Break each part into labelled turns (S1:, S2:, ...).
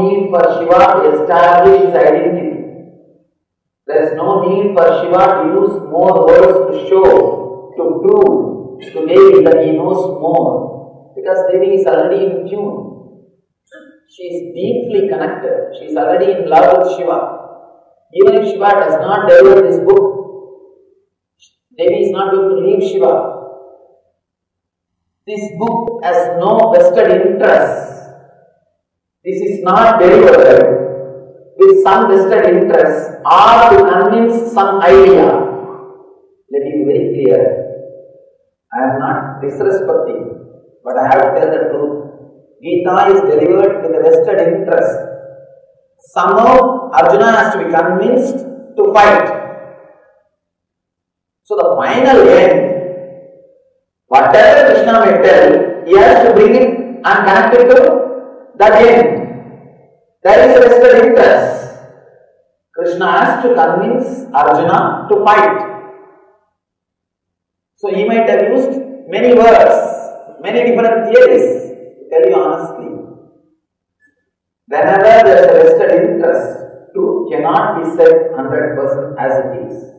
S1: need for Shiva to establish his identity. There is no need for Shiva to use more words to show, to prove to Devi that he knows more. Because Devi is already in tune. She is deeply connected. She is already in love with Shiva. Even if Shiva does not deliver this book, Devi is not going to leave Shiva. This book has no vested interest. This is not delivered with some vested interest or to convince some idea. Let it be very clear. I am not disrespecting, but I have to tell the truth. Gita is delivered with a vested interest. Somehow Arjuna has to be convinced to fight. So the final end, whatever Krishna may tell, he has to bring it and connect it to that end. There is a vested interest. Krishna has to convince Arjuna to fight. So he might have used many words, many different theories. To tell you honestly, whenever there is a vested interest, truth cannot be said 100% as it is.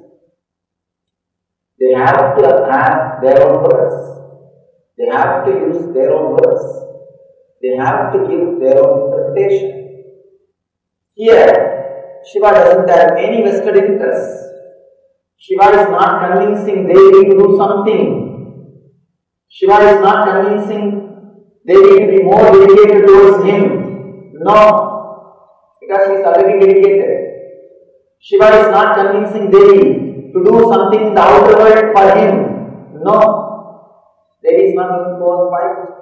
S1: They have to have their own words. They have to use their own words. They have to give their own interpretation. Here, Shiva doesn't have any vested interest. Shiva is not convincing Devi to do something. Shiva is not convincing Devi to be more dedicated towards him. No, because she is already dedicated. Shiva is not convincing Devi to do something in the outer world for him. No, Devi is not going to go and fight.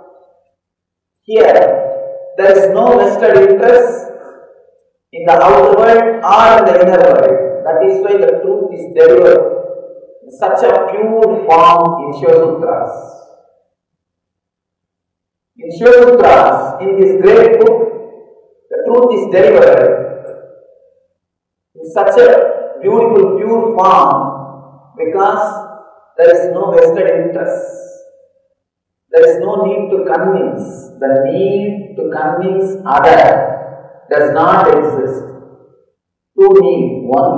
S1: Here, there is no vested interest in the outer world or in the inner world. That is why the truth is delivered in such a pure form in Shiva Sutras. In Shiva Sutras, in this great book, the truth is delivered in such a beautiful, pure form because there is no vested interest. There is no need to convince. The need to convince other does not exist. Two need. One,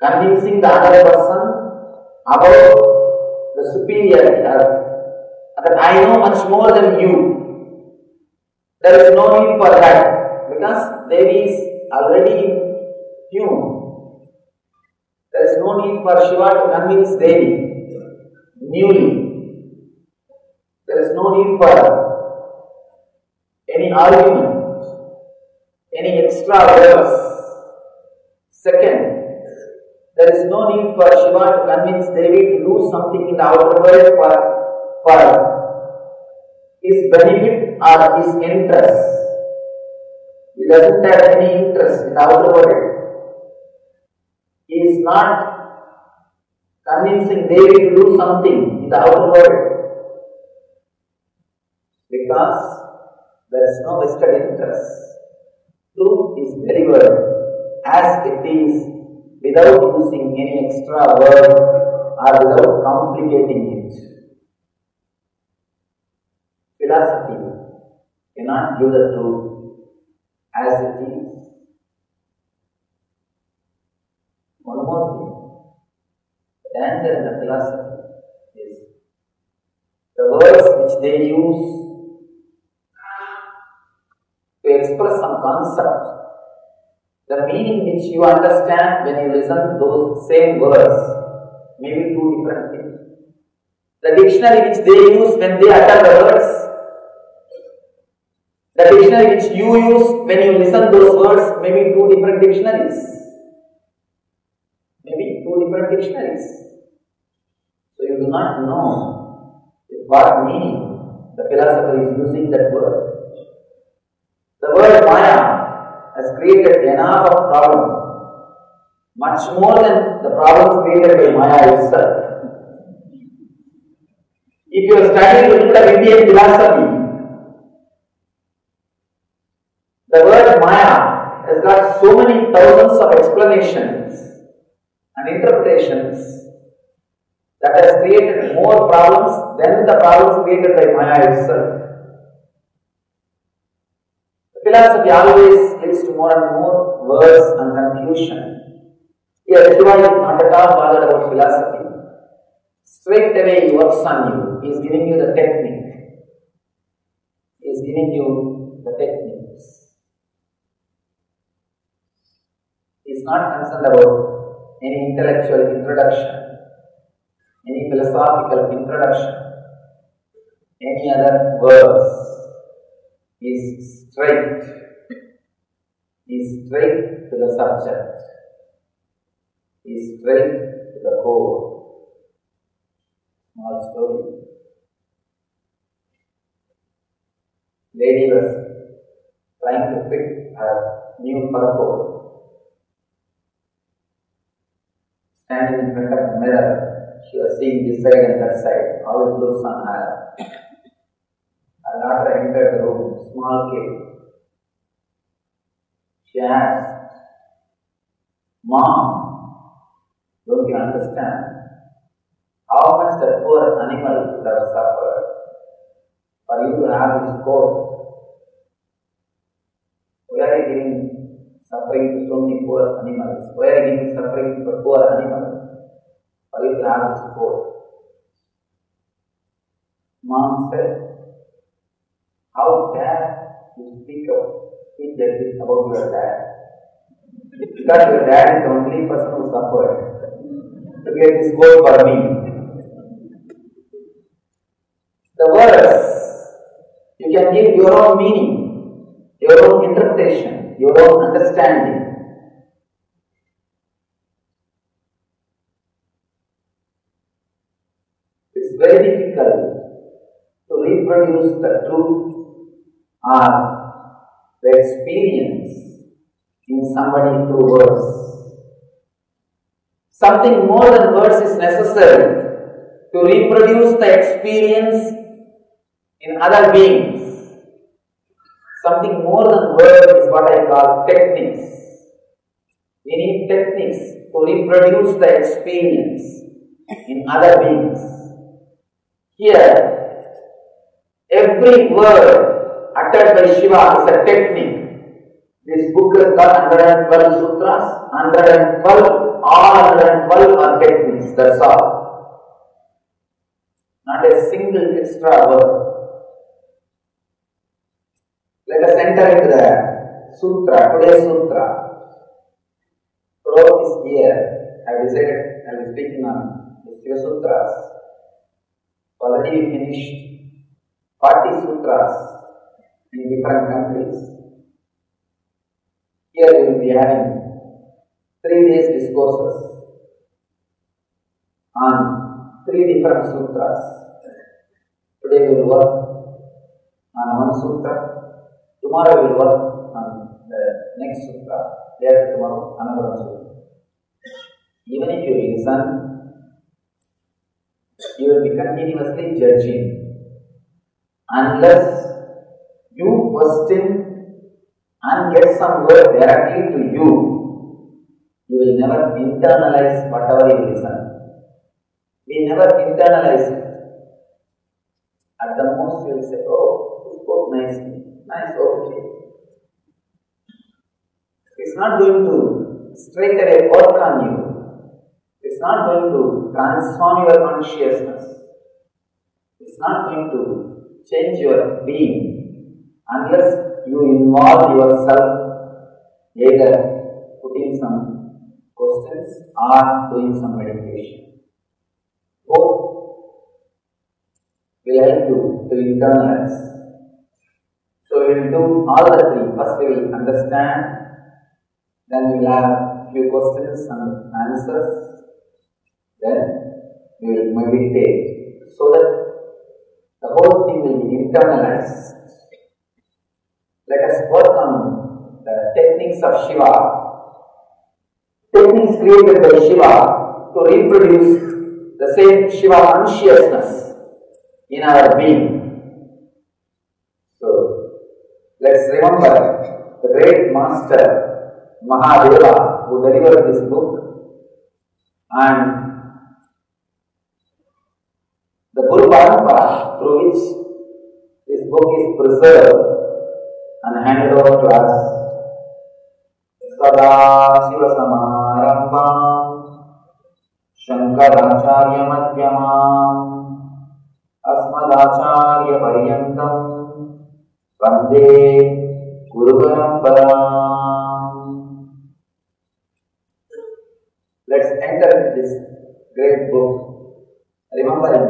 S1: convincing the other person about the superiority, that I know much more than you. There is no need for that because Devi is already in tune. There is no need for Shiva to convince Devi newly. There is no need for any argument, any extra words. Second, there is no need for Shiva to convince Devi to do something in the outer world for his benefit or his interest. He doesn't have any interest in the outer world. He is not convincing Devi to do something in the outer world because there is no vested interest. Truth is delivered as it is without using any extra word or without complicating it. Philosophy cannot give the truth as it is. One more thing. The danger in the philosophy is the words which they use to express some concept. The meaning which you understand when you listen to those same words may be two different things. The dictionary which they use when they utter the words, the dictionary which you use when you listen to those words may be two different dictionaries. Maybe two different dictionaries. So you do not know what meaning the philosopher is using that word. The word Maya has created enough of problem, much more than the problems created by Maya itself. If you are studying a little bit of Indian philosophy, the word Maya has got so many thousands of explanations and interpretations that has created more problems than the problems created by Maya itself. The philosophy always leads to more and more words and confusion. Here Shiva is not at all bothered about philosophy. Straight away he works on you. He is giving you the technique. He is giving you the techniques. He is not concerned about any intellectual introduction, any philosophical introduction, any other words. He is straight. He is straight to the subject. He is straight to the core. Small story. Lady was trying to fit her new fur coat. Standing in front of the mirror, she was seeing this side and that side, how it looks on her. Her daughter entered the room, small kid. She asked, "Mom, don't you understand how much the poor animal would have suffered for you to have this coat? Why are you giving suffering to so many poor animals? Why are you giving suffering to the poor animals for you to have this coat?" Mom said, "How dare you speak like this about your dad? Because your dad is the only person who suffered to get this coat for me." The words, you can give your own meaning, your own interpretation, your own understanding. It's very difficult to reproduce the truth or the experience in somebody through words. Something more than words is necessary to reproduce the experience in other beings. Something more than words is what I call techniques. We need techniques to reproduce the experience in other beings. Here, every word uttered by Shiva is a technique. This book has got 112 sutras, 112, all 112 are techniques, that's all. Not a single extra word. Let us enter into the sutra, today's sutra. Throughout this year, I have decided I will be speaking on the Shiva Sutras. Already we finished 40 sutras in different countries. Here we will be having 3 days discourses on 3 different sutras. Today we will work on one sutra. Tomorrow we will work on the next sutra. Day after tomorrow another one sutra. Even if you listen, you will be continuously judging. Unless you question and get some word directly to you, you will never internalize whatever you listen. We never internalize it. At the most, we will say, "Oh, you spoke nicely. Nice, okay." It's not going to straight away work on you. It's not going to transform your consciousness. It's not going to change your being unless you involve yourself either putting some questions or doing some meditation. Both will help you to internalize. So we will do all the 3. First we will understand, then we will have few questions and answers. Then we will meditate so that the whole thing will be internalized. Let us work on the techniques of Shiva, techniques created by Shiva to reproduce the same Shiva consciousness in our being. So, let's remember the great master Mahadeva who delivered this book, and the Guru Parampara through which this book is preserved and handed over class. Sadashivasamarambham Shankaracharya Madhyamam Asmadacharya Paryantam Vande Guru Paramparam. Let's enter into this great book, remembering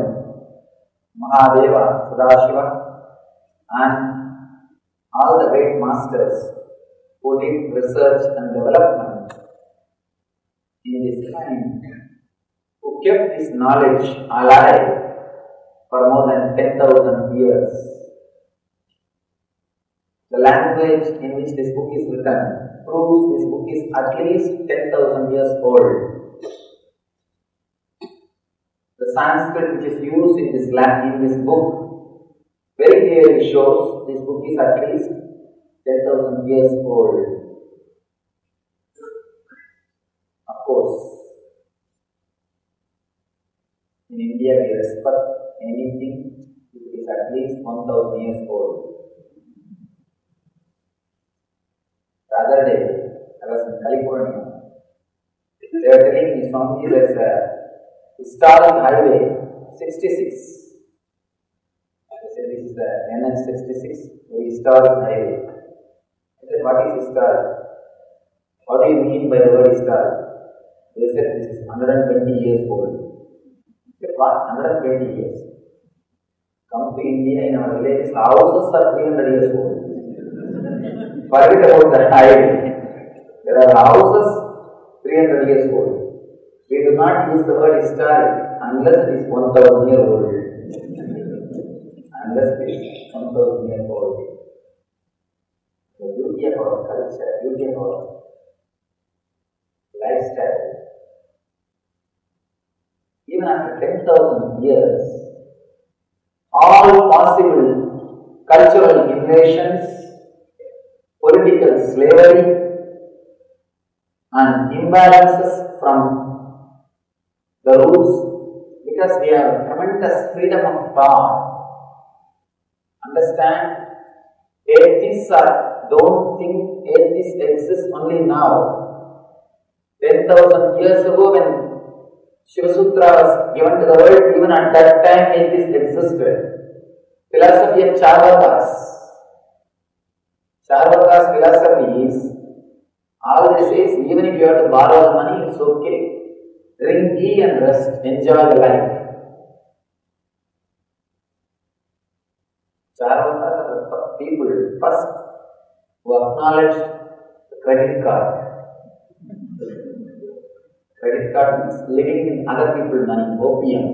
S1: Mahadeva, Sadashiva, and all the great masters who did research and development in this time, who kept this knowledge alive for more than 10,000 years. The language in which this book is written proves this book is at least 10,000 years old. The Sanskrit which is used in this book very clearly shows this book is at least 10,000 years old. Of course, in India we respect anything which is at least 1,000 years old. The other day, I was in California. They were telling me, Swamiji, there is a historic highway 66. I said, this is the NH 66, very historic highway. I said, what is historic? What do you mean by the word historic? They said, this is 120 years old. I said, what? 120 years? Come to India, in our villages, houses are 300 years old. Forget about the highway. There are houses 300 years old. We do not use the word historic unless it is 1,000 years old. Unless it is 1,000 years old. The beauty of our culture, beauty of our lifestyle. Even after 10,000 years, all possible cultural invasions, political slavery, and imbalances from the roots, because we have tremendous freedom of thought. Understand? Atheists don't think atheists exist only now. 10,000 years ago, when Shiva Sutra was given to the world, even at that time atheists existed. Philosophy of Charvakas. Charvakas' philosophy is, all they say is, even if you have to borrow the money, it's okay. Drink tea and rest, enjoy the life. Charvakas are the people first who acknowledged the credit card. Credit card means living in other people's money, opium.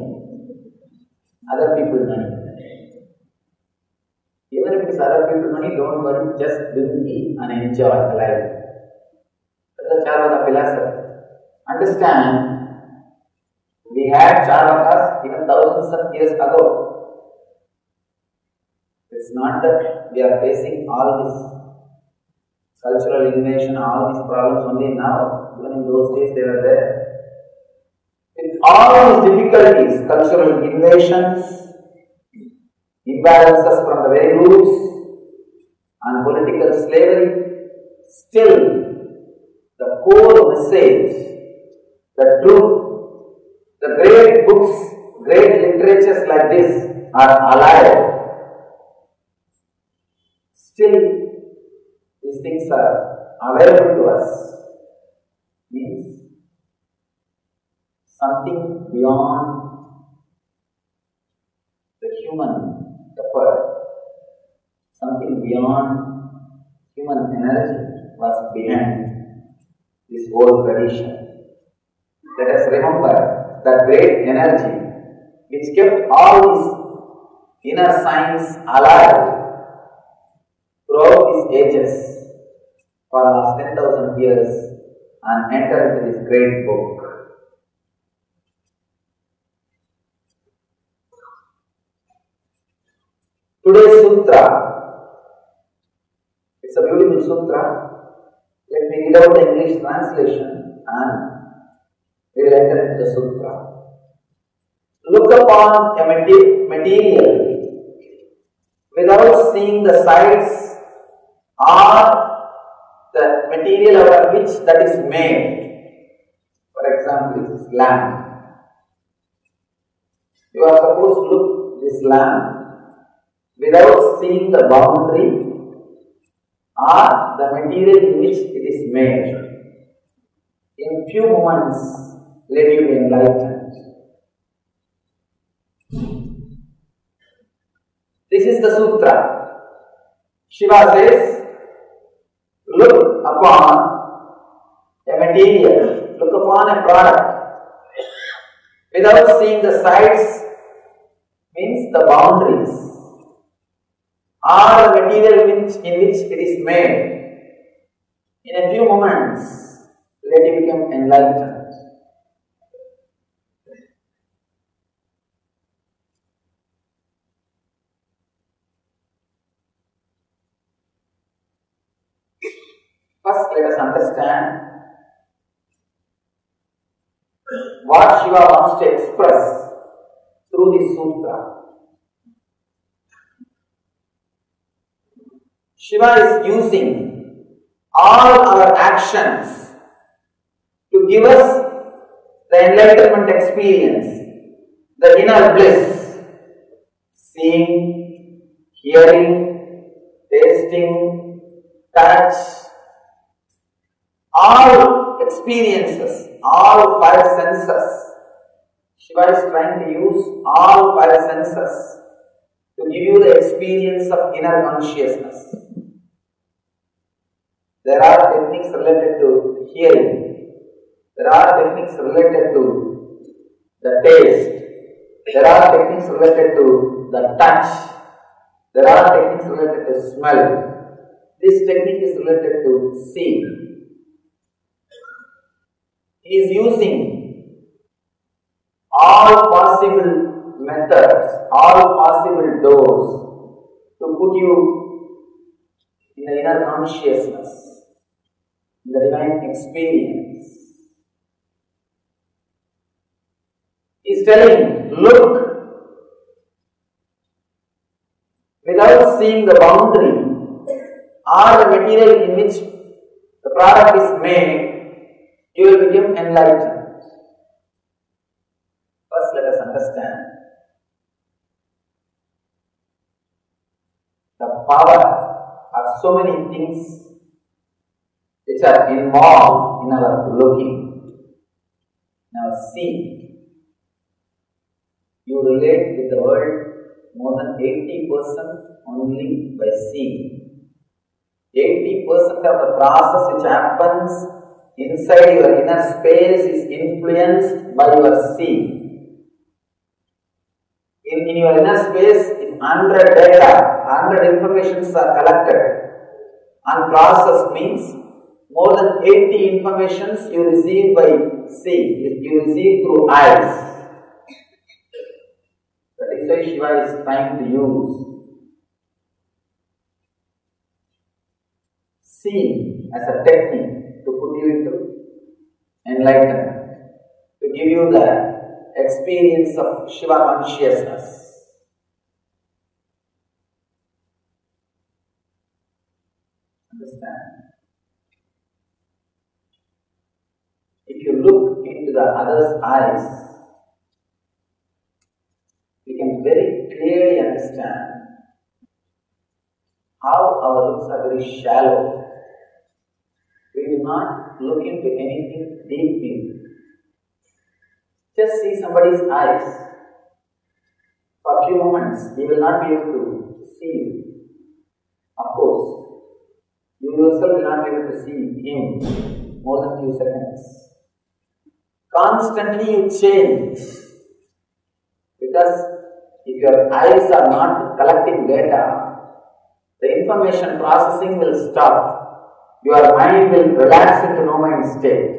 S1: Other people's money. Even if it is other people's money, don't worry, just drink tea and enjoy the life. That's the Charvaka philosophy. Understand, we had Charvakas even thousands of years ago. It's not that we are facing all this cultural invasion, all these problems only now. Even in those days they were there. With all these difficulties, cultural invasions, imbalances from the very roots, and political slavery, still the core message, the truth, the great books, great literatures like this are alive. Still, these things are available to us. Means something beyond the human effort, something beyond human energy was behind this whole tradition. Let us remember that great energy which kept all these inner science alive throughout these ages for the last 10,000 years and enter into this great book. Today's sutra, it's a beautiful sutra. Let me read out the English translation and we will enter into the sutra. Look upon a material without seeing the sides or material out of which that is made. For example, this lamp. You are supposed to look this lamp without seeing the boundary or the material in which it is made. In few moments, let you be enlightened. This is the sutra. Shiva says, look upon a material, look upon a product without seeing the sides, means the boundaries, or the material in which it is made. In a few moments, let you become enlightened. First, let us understand what Shiva wants to express through this sutra. Shiva is using all our actions to give us the enlightenment experience, the inner bliss, seeing, hearing, tasting, touch, all experiences, all five senses. Shiva is trying to use all five senses to give you the experience of inner consciousness. There are techniques related to hearing. There are techniques related to the taste. There are techniques related to the touch. There are techniques related to smell. This technique is related to seeing. He is using all possible methods, all possible doors to put you in the inner consciousness, in the divine experience. He is telling, look, without seeing the boundary or the material in which the product is made, you will become enlightened. First, let us understand the power of so many things which are involved in our looking, in our seeing. You relate with the world more than 80% only by seeing. 80% of the process which happens inside your inner space is influenced by your seeing. In your inner space, if 100 data, 100 informations are collected and processed, means more than 80 informations you receive by seeing, you receive through eyes. That is why Shiva is trying to use seeing as a technique to put you into enlightenment, to give you the experience of Shiva consciousness. Understand? If you look into the other's eyes, you can very clearly understand how our looks are very shallow. We do not look into anything deeply. Just see somebody's eyes. For a few moments, he will not be able to see you. Of course, you yourself will not be able to see him more than few seconds. Constantly you change, because if your eyes are not collecting data, the information processing will stop. Your mind will relax into no mind state.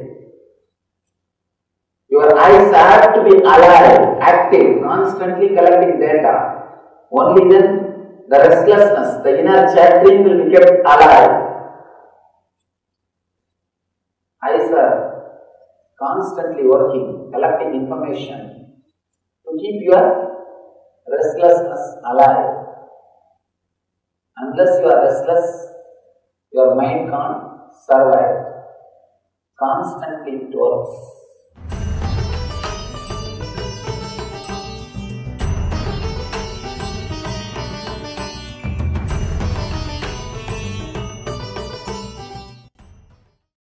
S1: Your eyes have to be alive, active, constantly collecting data. Only then the restlessness, the inner chattering will be kept alive. Eyes are constantly working, collecting information to keep your restlessness alive. Unless you are restless, your mind can't survived. Constantly it works.